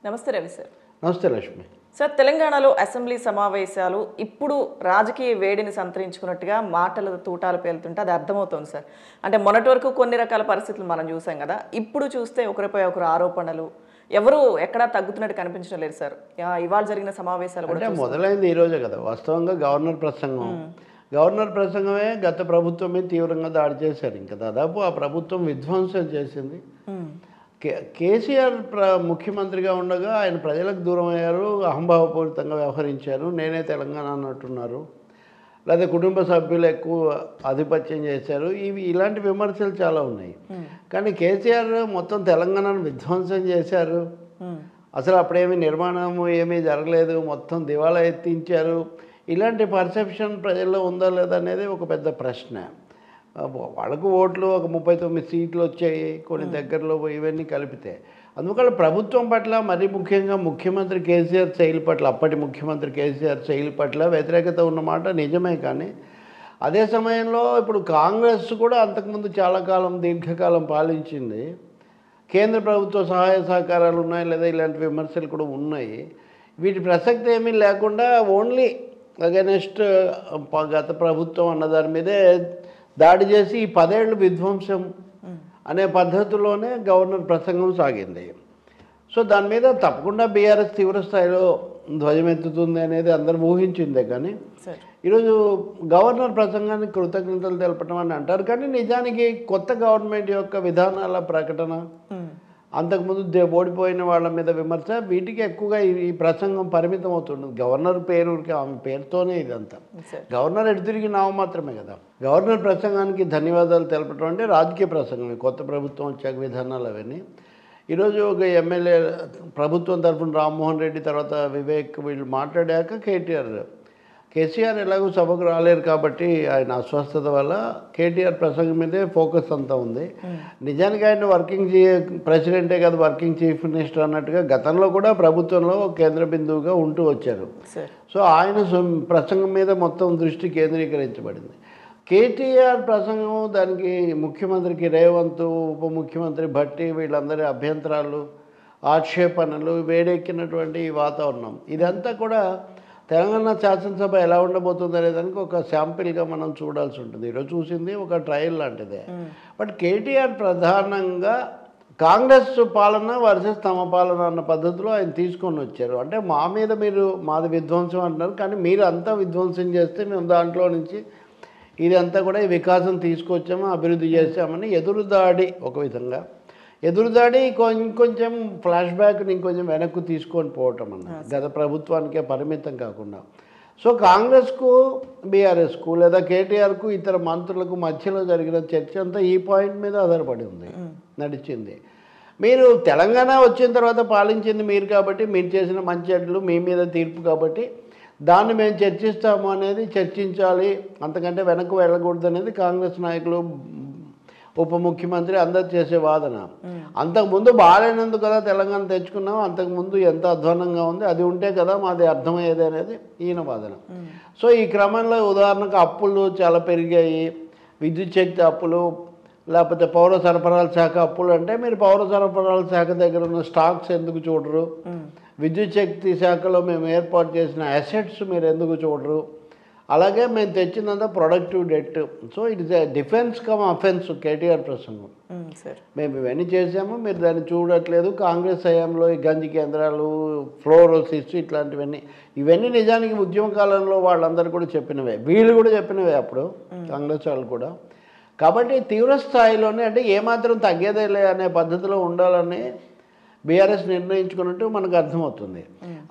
నమస్తే రవి సార్. నమస్తే లక్ష్మి. సార్, తెలంగాణలో అసెంబ్లీ సమావేశాలు ఇప్పుడు రాజకీయ వేడిని సంతరించుకున్నట్టుగా మాటల తూటాలు పేలుతుంటే అది అర్థమవుతోంది సార్. అంటే మొన్నటి వరకు కొన్ని రకాల పరిస్థితులు మనం చూసాం కదా, ఇప్పుడు చూస్తే ఒకరిపై ఒకరు ఆరోపణలు, ఎవరు ఎక్కడా తగ్గుతున్నట్టు కనిపించడం లేదు సార్. ఇవాళ జరిగిన సమావేశాలు కూడా మొదలైంది ఈరోజే కదా. వాస్తవంగా గవర్నర్ ప్రసంగమే గత ప్రభుత్వం మీద తీవ్రంగా దాడి చేశారు. ఇంకా దాదాపు ఆ ప్రభుత్వం విధ్వంసం చేసింది. కేసీఆర్ ముఖ్యమంత్రిగా ఉండగా ఆయన ప్రజలకు దూరం అయ్యారు, అహంభావపూరితంగా వ్యవహరించారు, నేనే తెలంగాణ అన్నట్టున్నారు, లేదా కుటుంబ సభ్యులు ఎక్కువ ఆధిపత్యం చేశారు. ఇలాంటి విమర్శలు చాలా ఉన్నాయి. కానీ కేసీఆర్ మొత్తం తెలంగాణను విధ్వంసం చేశారు, అసలు అప్పుడేమీ నిర్మాణం ఏమీ జరగలేదు, మొత్తం దివాలా ఎత్తించారు, ఇలాంటి పర్సెప్షన్ ప్రజల్లో ఉందా లేదా అనేది ఒక పెద్ద ప్రశ్న. వాళ్ళకు ఓట్లు ఒక 39 సీట్లు వచ్చాయి కొన్ని దగ్గరలో, ఇవన్నీ కలిపితే. అందువల్ల ప్రభుత్వం పట్ల, మరీ ముఖ్యంగా ముఖ్యమంత్రి కేసీఆర్ శైలి పట్ల, అప్పటి ముఖ్యమంత్రి కేసీఆర్ శైలి పట్ల వ్యతిరేకత ఉన్నమాట నిజమే. కానీ అదే సమయంలో ఇప్పుడు కాంగ్రెస్ కూడా అంతకుముందు చాలా కాలం, దీర్ఘకాలం పాలించింది. కేంద్ర ప్రభుత్వ సహాయ సహకారాలు ఉన్నాయి, లేదా ఇలాంటి విమర్శలు కూడా ఉన్నాయి. వీటి ప్రసక్తి ఏమీ లేకుండా ఓన్లీ అగెనెస్ట్ గత ప్రభుత్వం అన్న దాని మీదే దాడి చేసి ఈ 10 ఏళ్ళు విధ్వంసం అనే పద్ధతిలోనే గవర్నర్ ప్రసంగం సాగింది. సో దాని మీద తప్పకుండా బీఆర్ఎస్ తీవ్రస్థాయిలో ధ్వజమెత్తుతుంది అనేది అందరూ ఊహించిందే. కానీ ఈరోజు గవర్నర్ ప్రసంగానికి కృతజ్ఞతలు తెలపడం అని అంటారు, కానీ నిజానికి కొత్త గవర్నమెంట్ యొక్క విధానాల ప్రకటన, అంతకుముందు ఓడిపోయిన వాళ్ళ మీద విమర్శ, వీటికి ఎక్కువగా ఈ ప్రసంగం పరిమితం అవుతుండదు. గవర్నర్ పేరుకి, ఆమె పేరుతోనే ఇదంతా. గవర్నర్ ఎటు తిరిగి నామ మాత్రమే కదా. గవర్నర్ ప్రసంగానికి ధన్యవాదాలు తెలపడం అంటే రాజకీయ ప్రసంగం, కొత్త ప్రభుత్వం వచ్చాక విధానాలు అవన్నీ. ఈరోజు ఒక ఎమ్మెల్యే ప్రభుత్వం తరఫున రామ్మోహన్ రెడ్డి, తర్వాత వివేక్, వీళ్ళు మాట్లాడాక కేసీఆర్ ఎలాగో సభకు రాలేరు కాబట్టి ఆయన అస్వస్థత వల్ల కేటీఆర్ ప్రసంగం మీదే ఫోకస్ అంతా ఉంది. నిజానికి ఆయన వర్కింగ్ ప్రెసిడెంటే కదా, వర్కింగ్ చీఫ్ మినిస్టర్ అన్నట్టుగా గతంలో కూడా ప్రభుత్వంలో కేంద్ర బిందువుగా ఉంటూ వచ్చారు. సో ఆయన ప్రసంగం మీద మొత్తం దృష్టి కేంద్రీకరించబడింది. కేటీఆర్ ప్రసంగం, దానికి ముఖ్యమంత్రికి రేవంత్, ఉప ముఖ్యమంత్రి భట్టి, వీళ్ళందరి అభ్యంతరాలు, ఆక్షేపణలు, వేడెక్కినటువంటి ఈ వాతావరణం, ఇదంతా కూడా తెలంగాణ శాసనసభ ఎలా ఉండబోతుంది అనేదానికి ఒక శాంపిల్గా మనం చూడాల్సి ఉంటుంది. ఈరోజు చూసింది ఒక ట్రయల్ లాంటిదే. బట్ కేటీఆర్ ప్రధానంగా కాంగ్రెస్ పాలన వర్సెస్ తమ పాలన అన్న పద్ధతిలో ఆయన తీసుకొని వచ్చారు. అంటే మా మీద మీరు, మాది విధ్వంసం అంటున్నారు, కానీ మీరు అంతా విధ్వంసం చేస్తే మేము దాంట్లో నుంచి ఇదంతా కూడా ఈ వికాసం తీసుకొచ్చాము, అభివృద్ధి చేసామని ఎదురుదాడి, ఒక విధంగా ఎదురుదాడి, ఇంకొంచెం ఫ్లాష్ బ్యాక్ని ఇంకొంచెం వెనక్కు తీసుకొని పోవటం అన్నది, గత ప్రభుత్వానికే పరిమితం కాకుండా. సో కాంగ్రెస్కు, బీఆర్ఎస్కు, లేదా కేటీఆర్కు, ఇతర మంత్రులకు మధ్యలో జరిగిన చర్చ అంతా ఈ పాయింట్ మీద ఆధారపడి ఉంది, నడిచింది. మీరు తెలంగాణ వచ్చిన తర్వాత పాలించింది మీరు కాబట్టి, మీరు చేసిన మంచి చెడ్డలు మీ మీద తీర్పు కాబట్టి దాన్ని మేము చర్చిస్తాము అనేది, చర్చించాలి, అంతకంటే వెనక్కు వెళ్ళకూడదు అనేది కాంగ్రెస్ నాయకులు, ఉప ముఖ్యమంత్రి అందరు చేసే వాదన. అంతకుముందు బాగాలేనందుకు కదా తెలంగాణ తెచ్చుకున్నాం, అంతకుముందు ఎంత అధ్వానంగా ఉంది, అది ఉంటే కదా మాది అర్థమయ్యేది అనేది ఈయన వాదన. సో ఈ క్రమంలో ఉదాహరణకు అప్పులు చాలా పెరిగాయి, విద్యుత్ శక్తి అప్పులు, లేకపోతే పౌర సరఫరాల శాఖ అప్పులు. అంటే మీరు పౌర సరఫరాల శాఖ దగ్గర ఉన్న స్టాక్స్ ఎందుకు చూడరు, విద్యుత్ శక్తి శాఖలో మేము ఏర్పాటు చేసిన అసెట్స్ మీరు ఎందుకు చూడరు, అలాగే మేము తెచ్చినంత productive debt. So it is a defence cum offence KTR ప్రసంగం. మేము ఇవన్నీ చేసాము, మీరు దాన్ని చూడట్లేదు. కాంగ్రెస్ హయాంలో ఈ గంజి కేంద్రాలు, ఫ్లోరోసిస్, ఇవన్నీ నిజానికి ఉద్యమ కాలంలో వాళ్ళందరూ కూడా చెప్పినవే, వీళ్ళు కూడా చెప్పినవే అప్పుడు, కాంగ్రెస్ వాళ్ళు కూడా. కాబట్టి తీవ్ర స్థాయిలోనే, అంటే ఏమాత్రం తగ్గేదేలే అనే పద్ధతిలో ఉండాలని బీఆర్ఎస్ నిర్ణయించుకున్నట్టు మనకు అర్థమవుతుంది.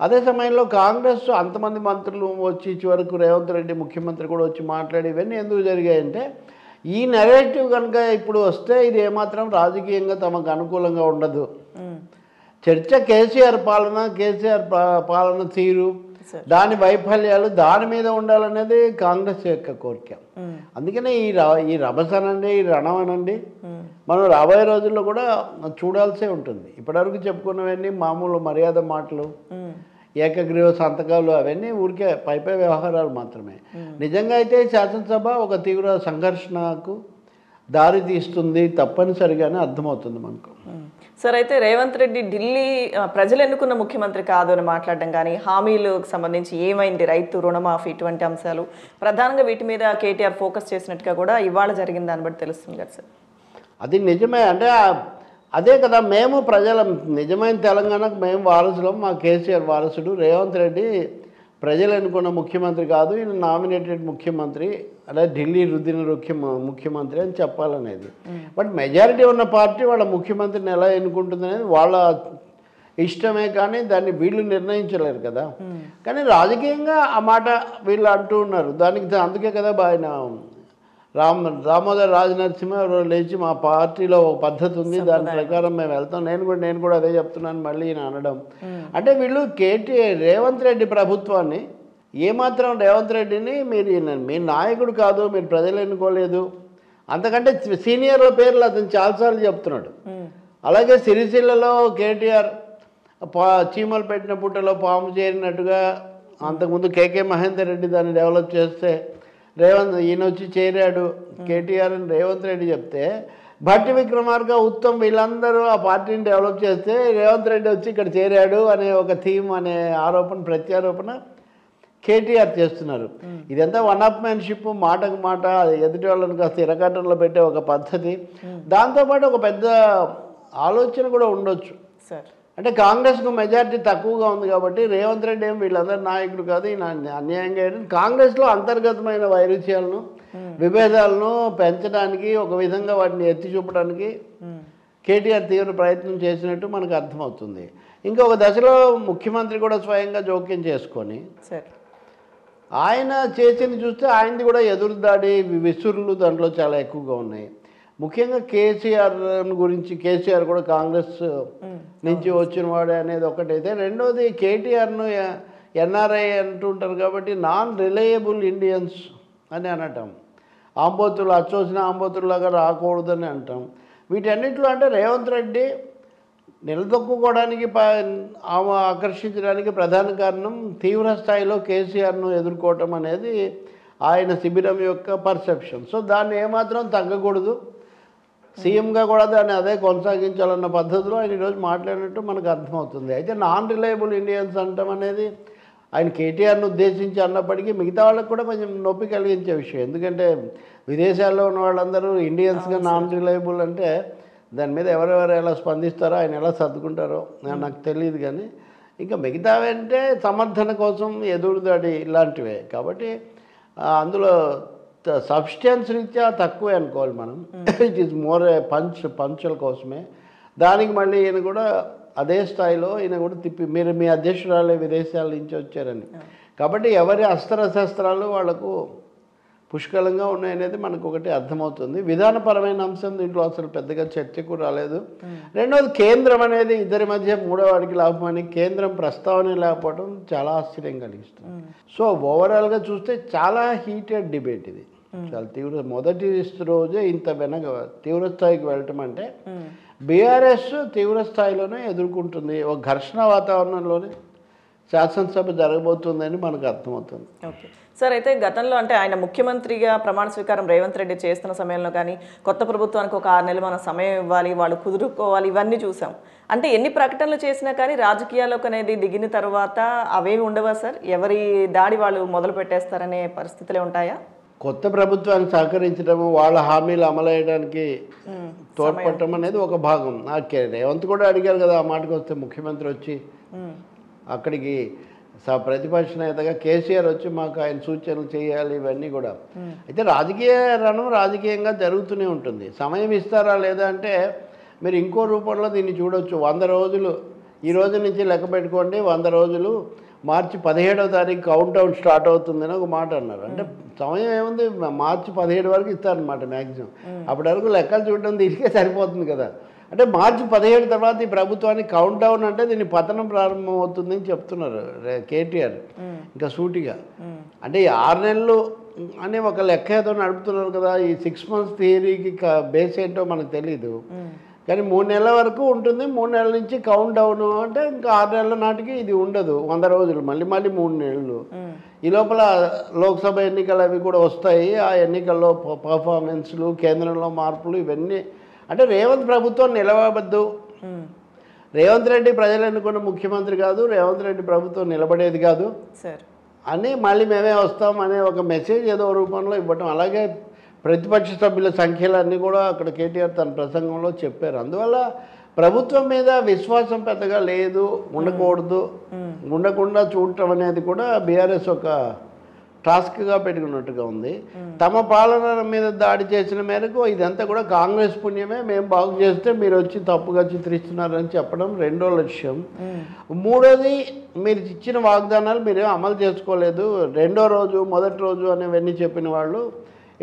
అదే సమయంలో కాంగ్రెస్ అంతమంది మంత్రులు వచ్చి, చివరకు రేవంత్ రెడ్డి ముఖ్యమంత్రి కూడా వచ్చి మాట్లాడి, ఇవన్నీ ఎందుకు జరిగాయంటే ఈ నెరేటివ్ కనుక ఇప్పుడు వస్తే ఇది ఏమాత్రం రాజకీయంగా తమకు అనుకూలంగా ఉండదు. చర్చ కేసీఆర్ పాలన తీరు, దాని వైఫల్యాలు, దాని మీద ఉండాలనేది కాంగ్రెస్ యొక్క కోరిక. అందుకనే ఈ రభస అనండి, ఈ రణం అనండి, మనం రాబోయే రోజుల్లో కూడా చూడాల్సే ఉంటుంది. ఇప్పటివరకు చెప్పుకున్నవన్నీ మామూలు మర్యాద మాటలు, ఏకగ్రీవ సంతకాలు, అవన్నీ ఊరికే పైపై వ్యవహారాలు మాత్రమే. నిజంగా అయితే శాసనసభ ఒక తీవ్ర సంఘర్షణకు దారి తీస్తుంది తప్పనిసరిగానే అర్థమవుతుంది మనకు. సార్, అయితే రేవంత్ రెడ్డి ఢిల్లీ ప్రజలు ఎన్నుకున్న ముఖ్యమంత్రి కాదు అని మాట్లాడడం కానీ, హామీలకు సంబంధించి ఏమైంది, రైతు రుణమాఫీ, ఇటువంటి అంశాలు ప్రధానంగా వీటి మీద కేటీఆర్ ఫోకస్ చేసినట్టుగా కూడా ఇవాళ జరిగిన దాన్ని బట్టి తెలుస్తుంది కదా సార్. అది నిజమే. అంటే అదే కదా, మేము ప్రజల నిజమైన తెలంగాణకు మేము వారసులం. మా కేసీఆర్ వారసుడు. రేవంత్ రెడ్డి ప్రజలు అనుకున్న ముఖ్యమంత్రి కాదు, ఈయన నామినేటెడ్ ముఖ్యమంత్రి, అలా ఢిల్లీ రుద్దిన ముఖ్యమంత్రి అని చెప్పాలనేది. బట్ మెజారిటీ ఉన్న పార్టీ వాళ్ళ ముఖ్యమంత్రిని ఎలా ఎన్నుకుంటుంది అనేది వాళ్ళ ఇష్టమే, కానీ దాన్ని వీళ్ళు నిర్ణయించలేరు కదా. కానీ రాజకీయంగా ఆ మాట వీళ్ళు అంటూ ఉన్నారు. అందుకే కదా ఆయన దామోదర్ రాజనరసింహ లేచి మా పార్టీలో ఒక పద్ధతి ఉంది, దాని ప్రకారం మేము వెళ్తాం, నేను కూడా అదే చెప్తున్నాను మళ్ళీ ఈయన అనడం. అంటే వీళ్ళు రేవంత్ రెడ్డి ప్రభుత్వాన్ని ఏమాత్రం రేవంత్ రెడ్డిని మీ నాయకుడు కాదు, మీరు ప్రజలు ఎన్నుకోలేదు, అంతకంటే సీనియర్ల పేర్లు అతను చాలాసార్లు చెప్తున్నాడు. అలాగే సిరిసిల్లలో కేటీఆర్ చీమలు పెట్టిన పుట్టలో పాము చేరినట్టుగా అంతకుముందు కేకే మహేందర్ రెడ్డి దాన్ని డెవలప్ చేస్తే ఈయన వచ్చి చేరాడు కేటీఆర్ అని రేవంత్ రెడ్డి చెప్తే, భట్టి విక్రమార్క, ఉత్తమ్ వీళ్ళందరూ ఆ పార్టీని డెవలప్ చేస్తే రేవంత్ రెడ్డి వచ్చి ఇక్కడ చేరాడు అనే ఒక థీమ్ అనే ప్రత్యారోపణ కేటీఆర్ చేస్తున్నారు. ఇదంతా వన్ అప్ మ్యాన్షిప్, మాటకు మాట, ఎదుటి వాళ్ళని కాస్త ఇరకాటంలో పెట్టే ఒక పద్ధతి. దాంతోపాటు ఒక పెద్ద ఆలోచన కూడా ఉండొచ్చు. అంటే కాంగ్రెస్కు మెజారిటీ తక్కువగా ఉంది కాబట్టి రేవంత్ రెడ్డి ఏం వీళ్ళందరూ నాయకుడు కాదు, ఈయన అన్యాయంగా కాంగ్రెస్లో అంతర్గతమైన వైరుధ్యాలను, విభేదాలను పెంచడానికి, ఒక విధంగా వాటిని ఎత్తి చూపడానికి కేటీఆర్ తీవ్ర ప్రయత్నం చేసినట్టు మనకు అర్థమవుతుంది. ఇంకొక దశలో ముఖ్యమంత్రి కూడా స్వయంగా జోక్యం చేసుకొని ఆయన చేసింది చూస్తే ఆయనది కూడా ఎదురుదాడి, విసురులు దాంట్లో చాలా ఎక్కువగా ఉన్నాయి. ముఖ్యంగా కేసీఆర్ గురించి, కేసీఆర్ కూడా కాంగ్రెస్ నుంచి వచ్చిన వాడే అనేది ఒకటైతే, రెండోది కేటీఆర్ను ఎన్ఆర్ఐ అంటుంటారు కాబట్టి నాన్ రిలయబుల్ ఇండియన్స్ అని అనటం, ఆంబోతులు అచ్చోసిన ఆంబోతుల్లాగా రాకూడదని అంటాం. వీటన్నిటిలో అంటే రేవంత్ రెడ్డి నిలదొక్కుకోవడానికి ఆకర్షించడానికి ప్రధాన కారణం తీవ్ర స్థాయిలో కేసీఆర్ను ఎదుర్కోవటం అనేది ఆయన శిబిరం యొక్క పర్సెప్షన్. సో దాన్ని ఏమాత్రం తగ్గకూడదు, సీఎంగా కూడా దాన్ని అదే కొనసాగించాలన్న పద్ధతిలో ఆయన ఈరోజు మాట్లాడినట్టు మనకు అర్థమవుతుంది. అయితే నాన్ రిలయబుల్ ఇండియన్స్ అంటాం అనేది ఆయన కేటీఆర్ను ఉద్దేశించి అన్నప్పటికీ మిగతా వాళ్ళకు కూడా కొంచెం నొప్పి కలిగించే విషయం. ఎందుకంటే విదేశాల్లో ఉన్న వాళ్ళందరూ ఇండియన్స్గా నాన్ రిలయబుల్ అంటే దాని మీద ఎవరెవరు ఎలా స్పందిస్తారో, ఆయన ఎలా సర్దుకుంటారో నాకు తెలియదు. కానీ ఇంకా మిగతావంటే సమర్థన కోసం ఎదురుదాడి ఇలాంటివే. కాబట్టి అందులో సబ్స్టెన్స్ రీత్యా తక్కువే అనుకోవాలి మనం. ఇట్ ఈస్ మోర్ పంచుల కోసమే. దానికి మళ్ళీ ఈయన కూడా అదే స్థాయిలో ఈయన కూడా మీరు మీ అధ్యక్షురాలే విదేశాల నుంచి వచ్చారని, కాబట్టి ఎవరి అస్త్రశస్త్రాలు వాళ్లకు పుష్కలంగా ఉన్నాయనేది మనకు ఒకటి అర్థమవుతుంది. విధానపరమైన అంశం దీంట్లో అసలు పెద్దగా చర్చకు రాలేదు. రెండవది కేంద్రం అనేది ఇద్దరి మధ్య మూడో వాడికి లాభమని కేంద్రం ప్రస్తావన లేకపోవడం చాలా ఆశ్చర్యం కలిగిస్తుంది. సో ఓవరాల్గా చూస్తే చాలా హీటెడ్ డిబేట్ ఇది, చాలా తీవ్ర. మొదటి రోజే ఇంత తీవ్ర స్థాయికి వెళ్ళటం అంటే బీఆర్ఎస్ తీవ్ర స్థాయిలోనే ఎదుర్కొంటుంది. ఒక ఘర్షణ వాతావరణంలోనే శాసనసభ జరగబోతుందని మనకు అర్థమవుతుంది. ఓకే సార్, అయితే గతంలో అంటే ఆయన ముఖ్యమంత్రిగా ప్రమాణ స్వీకారం రేవంత్ రెడ్డి చేస్తున్న సమయంలో కానీ, కొత్త ప్రభుత్వానికి ఒక 6 నెలలు మనం సమయం ఇవ్వాలి, వాళ్ళు కుదురుకోవాలి, ఇవన్నీ చూసాం. అంటే ఎన్ని ప్రకటనలు చేసినా కానీ రాజకీయాల్లోకి అనేది దిగిన తర్వాత అవేమి ఉండవా సార్? ఎవరి దాడి వాళ్ళు మొదలు పెట్టేస్తారనే పరిస్థితులే ఉంటాయా? కొత్త ప్రభుత్వానికి సహకరించడం, వాళ్ళ హామీలు అమలయ్యడానికి తోడ్పడటం అనేది ఒక భాగం. రేవంత్ కూడా అడిగారు కదా ఆ మాటకు వస్తే, ముఖ్యమంత్రి వచ్చి అక్కడికి ప్రతిపక్ష నేతగా కేసీఆర్ వచ్చి మాకు ఆయన సూచనలు చేయాలి, ఇవన్నీ కూడా. అయితే రాజకీయ రణం రాజకీయంగా జరుగుతూనే ఉంటుంది. సమయం ఇస్తారా లేదా అంటే మీరు ఇంకో రూపంలో దీన్ని చూడవచ్చు. 100 రోజులు ఈ రోజు నుంచి లెక్క పెట్టుకోండి, 100 రోజులు మార్చి 17వ తారీఖు కౌంట్ డౌన్ స్టార్ట్ అవుతుందని ఒక మాట అన్నారు. అంటే సమయం ఏముంది, మార్చి 17 వరకు ఇస్తారనమాట మ్యాక్సిమం. అప్పటి వరకు లెక్కలు చూడడం దీనికే సరిపోతుంది కదా. అంటే మార్చి 17 తర్వాత ఈ ప్రభుత్వానికి కౌంట్ డౌన్ అంటే దీని పతనం ప్రారంభం అవుతుందని చెప్తున్నారు కేటీఆర్ ఇంకా సూటిగా. అంటే ఈ 6 నెలలు అని ఒక లెక్క ఏదో నడుపుతున్నారు కదా. ఈ 6 months థియరీకి బేస్ ఏంటో మనకు తెలీదు. కానీ 3 నెలల వరకు ఉంటుంది. 3 నెలల నుంచి కౌంట్ డౌన్ అంటే ఇంకా 6 నెలల నాటికి ఇది ఉండదు, 100 రోజులు, మళ్ళీ 3 నెలలు. ఈ లోపల లోక్సభ ఎన్నికలు అవి కూడా వస్తాయి. ఆ ఎన్నికల్లో పర్ఫార్మెన్స్లు, కేంద్రంలో మార్పులు ఇవన్నీ అంటే రేవంత్ ప్రభుత్వం నిలవద్దు, రేవంత్ రెడ్డి ప్రజలు ఎన్నుకున్న ముఖ్యమంత్రి కాదు, రేవంత్ రెడ్డి ప్రభుత్వం నిలబడేది కాదు అని మళ్ళీ మేమే వస్తాం అనే ఒక మెసేజ్ ఏదో రూపంలో ఇవ్వటం. అలాగే ప్రతిపక్ష సభ్యుల సంఖ్యలన్నీ కూడా అక్కడ కేటీఆర్ తన ప్రసంగంలో చెప్పారు. అందువల్ల ప్రభుత్వం మీద విశ్వాసం పెద్దగా లేదు, ఉండకూడదు, ఉండకుండా చూడటం అనేది కూడా బీఆర్ఎస్ ఒక టాస్క్గా పెట్టుకున్నట్టుగా ఉంది. తమ పాలన మీద దాడి చేసిన మేరకు ఇదంతా కూడా కాంగ్రెస్ పుణ్యమే, మేము బాగు చేస్తే మీరు వచ్చి తప్పుగా చిత్రిస్తున్నారని చెప్పడం రెండో లక్ష్యం. మూడోది, మీరు ఇచ్చిన వాగ్దానాలు మీరు అమలు చేసుకోలేదు. రెండో రోజు, మొదటి రోజు అనేవన్నీ చెప్పిన వాళ్ళు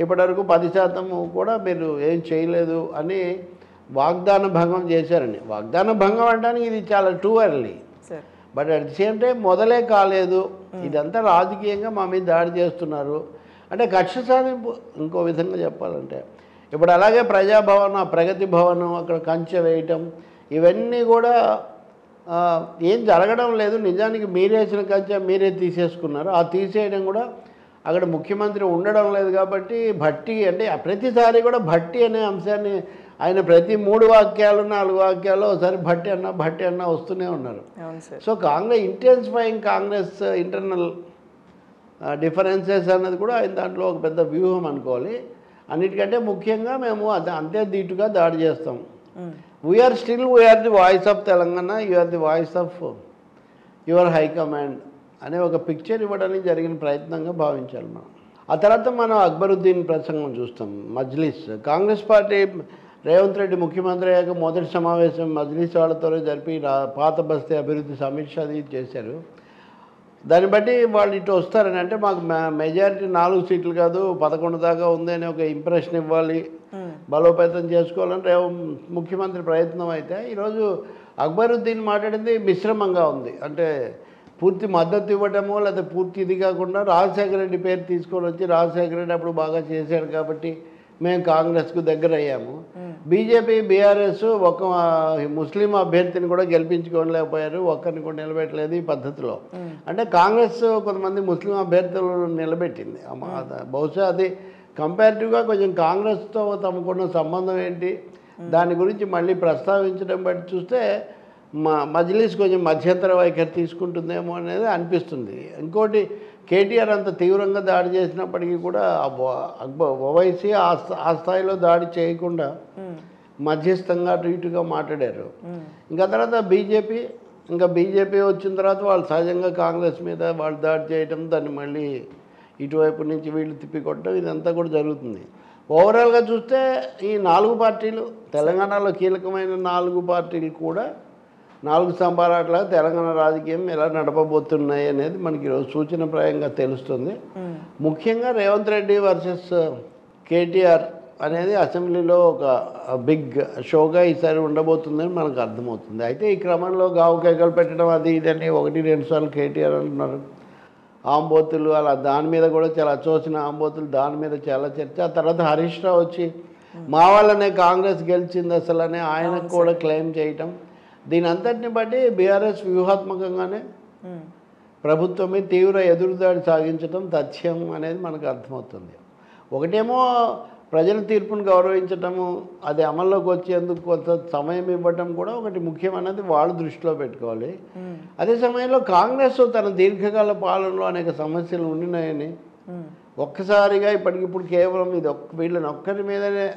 ఇప్పటివరకు 10% కూడా మీరు ఏం చేయలేదు అని వాగ్దాన భంగం చేశారని. వాగ్దాన భంగం అనడానికి ఇది చాలా too early, but at the same time మొదలే కాలేదు. ఇదంతా రాజకీయంగా మా మీద దాడి చేస్తున్నారు అంటే కక్ష సాధింపు. ఇంకో విధంగా చెప్పాలంటే ఇప్పుడు అలాగే ప్రజాభవన్, ప్రగతి భవన్ అక్కడ కంచె వేయటం ఇవన్నీ కూడా ఏం జరగడం లేదు. నిజానికి మీరేసిన కంచె మీరే తీసేసుకున్నారు. ఆ తీసేయడం కూడా అక్కడ ముఖ్యమంత్రి ఉండడం లేదు కాబట్టి భట్టి అంటే ప్రతిసారి కూడా భట్టి అనే అంశాన్ని ఆయన ప్రతి 3 వాక్యాలు 4 వాక్యాలు ఒకసారి భట్టి అన్న వస్తూనే ఉన్నారు. So Congress intensifying Congress internal differences అన్నది కూడా ఆయన దాంట్లో ఒక పెద్ద వ్యూహం అనుకోవాలి. అన్నిటికంటే ముఖ్యంగా మేము అంతే ధీటుగా దాడి చేస్తాం. We are the voice of Telangana, you are the voice of your high command అనే ఒక పిక్చర్ ఇవ్వడానికి జరిగిన ప్రయత్నంగా భావించాలి మనం. ఆ తర్వాత మనం అక్బరుద్దీన్ ప్రసంగం చూస్తాం. మజ్లిస్, కాంగ్రెస్ పార్టీ రేవంత్ రెడ్డి ముఖ్యమంత్రి అయ్యాక మొదటి సమావేశం మజ్లిస్ వాళ్ళతోనే జరిపి పాత బస్తీ అభివృద్ధి సమీక్ష అది చేశారు. దాన్ని బట్టి వాళ్ళు ఇటు వస్తారని అంటే మాకు మెజారిటీ 4 సీట్లు కాదు 11 దాకా ఉంది అని ఒక ఇంప్రెషన్ ఇవ్వాలి, బలోపేతం చేసుకోవాలని ముఖ్యమంత్రి ప్రయత్నం. అయితే ఈరోజు అక్బరుద్దీన్ మాట్లాడింది మిశ్రమంగా ఉంది. అంటే పూర్తి మద్దతు ఇవ్వటమో లేదా పూర్తి ఇది కాకుండా రాజశేఖర రెడ్డి పేరు తీసుకొని వచ్చి రాజశేఖర రెడ్డి అప్పుడు బాగా చేశాడు కాబట్టి మేము కాంగ్రెస్కు దగ్గర అయ్యాము. బీజేపీ, బీఆర్ఎస్ ఒక ముస్లిం అభ్యర్థిని కూడా గెలిపించుకోలేకపోయారు, ఒక్కరిని కూడా నిలబెట్టలేదు ఈ పద్ధతిలో. అంటే కాంగ్రెస్ కొంతమంది ముస్లిం అభ్యర్థులను నిలబెట్టింది. బహుశా అది కంపారిటివ్గా కొంచెం కాంగ్రెస్తో తమకున్న సంబంధం ఏంటి దాని గురించి మళ్ళీ ప్రస్తావించడం బట్టి చూస్తే మజ్లిస్ కొంచెం మధ్యంతర వైఖరి తీసుకుంటుందేమో అనేది అనిపిస్తుంది. ఇంకోటి, కేటీఆర్ అంత తీవ్రంగా దాడి చేసినప్పటికీ కూడా ఓవైసీ ఆ స్థాయిలో దాడి చేయకుండా మధ్యస్థంగా అటు ఇటుగా మాట్లాడారు. ఇంకా తర్వాత బీజేపీ వచ్చిన తర్వాత వాళ్ళు సహజంగా కాంగ్రెస్ మీద వాళ్ళు దాడి చేయటం, దాన్ని మళ్ళీ ఇటువైపు నుంచి వీళ్ళు తిప్పికొట్టడం ఇదంతా కూడా జరుగుతుంది. ఓవరాల్గా చూస్తే ఈ 4 పార్టీలు తెలంగాణలో కీలకమైన 4 పార్టీలు కూడా 4 స్తంభాలట్లా తెలంగాణ రాజకీయం ఎలా నడపబోతున్నాయి అనేది మనకి ఈరోజు సూచనప్రాయంగా తెలుస్తుంది. ముఖ్యంగా రేవంత్ రెడ్డి వర్సెస్ కేటీఆర్ అనేది అసెంబ్లీలో ఒక బిగ్ షోగా ఈసారి ఉండబోతుందని మనకు అర్థమవుతుంది. అయితే ఈ క్రమంలో గావు కేకలు పెట్టడం అది ఇదని 1-2 సార్లు కేటీఆర్ అంటున్నారు. ఆంబోతులు అలా దాని మీద కూడా చాలా అచ్చోసిన ఆంబోతులు, దాని మీద చాలా చర్చ. ఆ తర్వాత హరీష్ రావు వచ్చి మా వాళ్ళనే కాంగ్రెస్ గెలిచింది అసలు అని ఆయనకు కూడా క్లెయిమ్ చేయటం. దీని అంతటిని బట్టి బీఆర్ఎస్ వ్యూహాత్మకంగానే ప్రభుత్వం మీద తీవ్ర ఎదురుదాడి సాగించడం తథ్యం అనేది మనకు అర్థమవుతుంది. ఒకటేమో ప్రజల తీర్పును గౌరవించటము, అది అమల్లోకి వచ్చేందుకు కొంత సమయం ఇవ్వటం కూడా ఒకటి ముఖ్యమైనది వాళ్ళు దృష్టిలో పెట్టుకోవాలి. అదే సమయంలో కాంగ్రెస్ తన దీర్ఘకాల పాలనలో అనేక సమస్యలు ఉండినాయని ఒక్కసారిగా ఇప్పటికిప్పుడు కేవలం ఇది వీళ్ళని ఒక్కరి మీదనే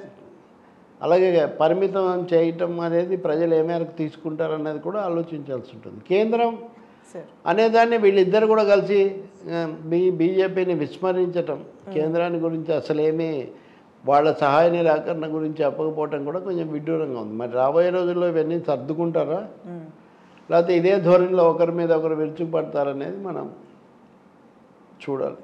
అలాగే పరిమితం చేయటం అనేది ప్రజలు ఏ మేరకు తీసుకుంటారనేది కూడా ఆలోచించాల్సి ఉంటుంది. కేంద్రం అనేదాన్ని వీళ్ళిద్దరు కూడా కలిసి బీజేపీని విస్మరించటం, కేంద్రాన్ని గురించి అసలేమీ వాళ్ళ సహాయ నిరాకరణ గురించి చెప్పకపోవటం కూడా కొంచెం విడ్డూరంగా ఉంది. మరి రాబోయే రోజుల్లో ఇవన్నీ సర్దుకుంటారా, లేకపోతే ఇదే ధోరణిలో ఒకరి మీద ఒకరు విరుచుకుపడతారనేది మనం చూడాలి.